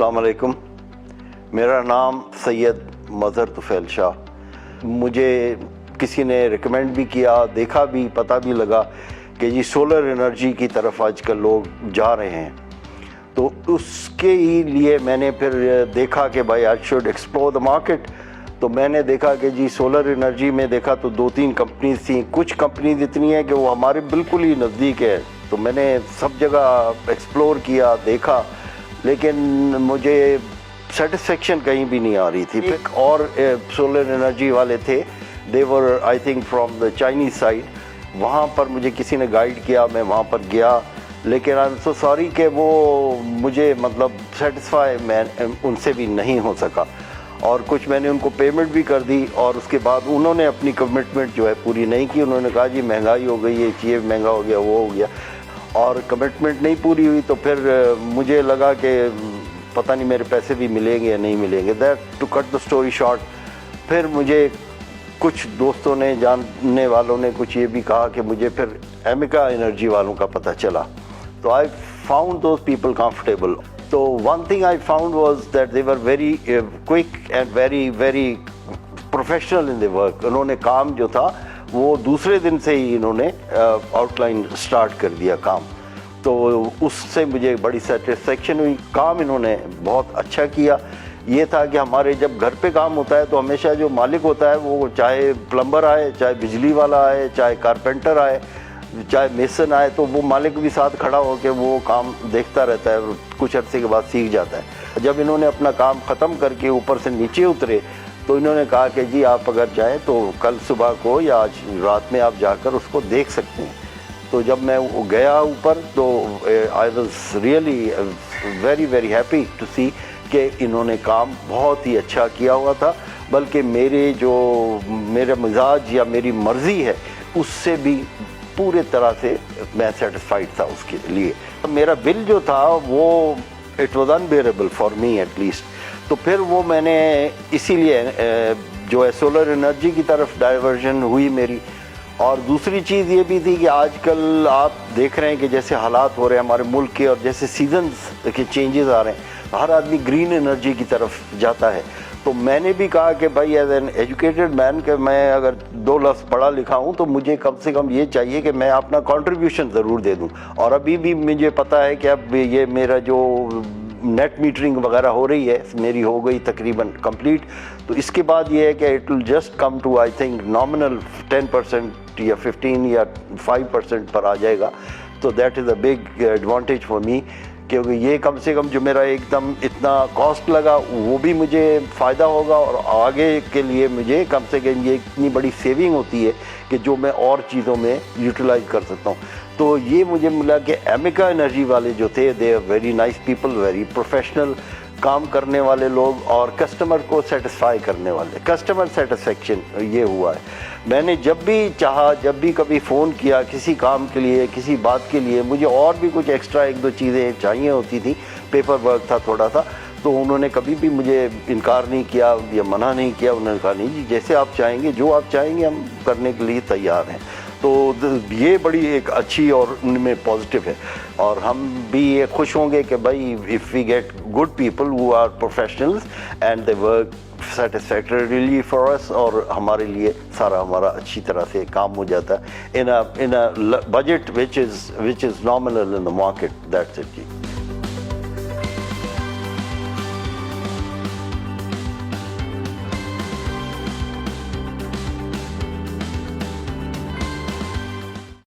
अस्सलाम वालेकुम। मेरा नाम सैयद मज़हर तुफ़ैल शाह। मुझे किसी ने रिकमेंड भी किया, देखा भी, पता भी लगा कि जी सोलर एनर्जी की तरफ आजकल लोग जा रहे हैं, तो उसके ही लिए मैंने फिर देखा कि भाई I should explore the market. तो मैंने देखा कि जी सोलर एनर्जी में देखा तो 2-3 कंपनीज थी। कुछ कंपनीज इतनी हैं कि वो हमारे बिल्कुल ही नज़दीक है, तो मैंने सब जगह एक्सप्लोर किया, देखा, लेकिन मुझे सेटिस्फेक्शन कहीं भी नहीं आ रही थी। एक और सोलर एनर्जी वाले थे, they were I think from the Chinese side. वहाँ पर मुझे किसी ने गाइड किया, मैं वहाँ पर गया, लेकिन आई एम सो सॉरी कि वो मुझे मतलब सेटिस्फाई मैं उनसे भी नहीं हो सका। और कुछ मैंने उनको पेमेंट भी कर दी और उसके बाद उन्होंने अपनी कमिटमेंट जो है पूरी नहीं की। उन्होंने कहा जी महंगाई हो गई है, ये महंगा हो गया, वो हो गया, और कमिटमेंट नहीं पूरी हुई। तो फिर मुझे लगा कि पता नहीं मेरे पैसे भी मिलेंगे या नहीं मिलेंगे। That to cut the story short, फिर मुझे कुछ दोस्तों ने, जानने वालों ने कुछ ये भी कहा कि मुझे फिर एमिका एनर्जी वालों का पता चला। तो I found those people comfortable. तो one thing I found was that they were very quick and very very professional in the work. उन्होंने काम जो था वो दूसरे दिन से ही इन्होंने आउटलाइन स्टार्ट कर दिया काम, तो उससे मुझे बड़ी सेटिस्फेक्शन हुई। काम इन्होंने बहुत अच्छा किया। ये था कि हमारे जब घर पे काम होता है तो हमेशा जो मालिक होता है वो चाहे प्लम्बर आए, चाहे बिजली वाला आए, चाहे कारपेंटर आए, चाहे मेसन आए, तो वो मालिक भी साथ खड़ा होकर वो काम देखता रहता है, कुछ अरसे के बाद सीख जाता है। जब इन्होंने अपना काम ख़त्म करके ऊपर से नीचे उतरे तो इन्होंने कहा कि जी आप अगर जाएं तो कल सुबह को या आज रात में आप जाकर उसको देख सकते हैं। तो जब मैं गया ऊपर तो I was really very very happy to see कि इन्होंने काम बहुत ही अच्छा किया हुआ था, बल्कि मेरा मिजाज या मेरी मर्ज़ी है उससे भी पूरे तरह से मैं सेटिस्फाइड था उसके लिए। तो मेरा बिल जो था वो it was unbearable for me at least. तो फिर वो मैंने इसीलिए जो है सोलर एनर्जी की तरफ डाइवर्जन हुई मेरी। और दूसरी चीज़ ये भी थी कि आजकल आप देख रहे हैं कि जैसे हालात हो रहे हैं हमारे मुल्क के और जैसे सीजन्स के चेंजेस आ रहे हैं, हर आदमी ग्रीन एनर्जी की तरफ जाता है। तो मैंने भी कहा कि भाई एज एन एजुकेटेड मैन कि मैं अगर 2 लफ्ज़ पढ़ा लिखा हूँ तो मुझे कम से कम ये चाहिए कि मैं अपना कंट्रीब्यूशन ज़रूर दे दूँ। और अभी भी मुझे पता है कि अब ये मेरा जो नेट मीटरिंग वगैरह हो रही है मेरी हो गई तकरीबन कंप्लीट। तो इसके बाद ये है कि it will just come to I think nominal 10% या 15 या 5% पर आ जाएगा। तो that is a big advantage for me, क्योंकि ये कम से कम जो मेरा एकदम इतना कॉस्ट लगा वो भी मुझे फ़ायदा होगा, और आगे के लिए मुझे कम से कम ये इतनी बड़ी सेविंग होती है कि जो मैं और चीज़ों में यूटिलाइज कर सकता हूँ। तो ये मुझे मिला कि एमिका एनर्जी वाले जो थे they are very nice people, very professional, काम करने वाले लोग और कस्टमर को सेटिस्फाई करने वाले, कस्टमर सेटिस्फेक्शन ये हुआ है। मैंने जब भी चाहा, जब भी कभी फ़ोन किया किसी काम के लिए, किसी बात के लिए, मुझे और भी कुछ एक्स्ट्रा 1-2 चीज़ें चाहिए होती थी, पेपर वर्क था थोड़ा सा, तो उन्होंने कभी भी मुझे इनकार नहीं किया या मना नहीं किया। उन्होंने कहा नहीं जी जैसे आप चाहेंगे, जो आप चाहेंगे हम करने के लिए तैयार हैं। तो ये बड़ी एक अच्छी और उनमें पॉजिटिव है, और हम भी ये खुश होंगे कि भाई if we get good people who are professionals and they work satisfactorily for us, और हमारे लिए सारा हमारा अच्छी तरह से काम हो जाता है in a budget which is nominal in the market. That's it ji.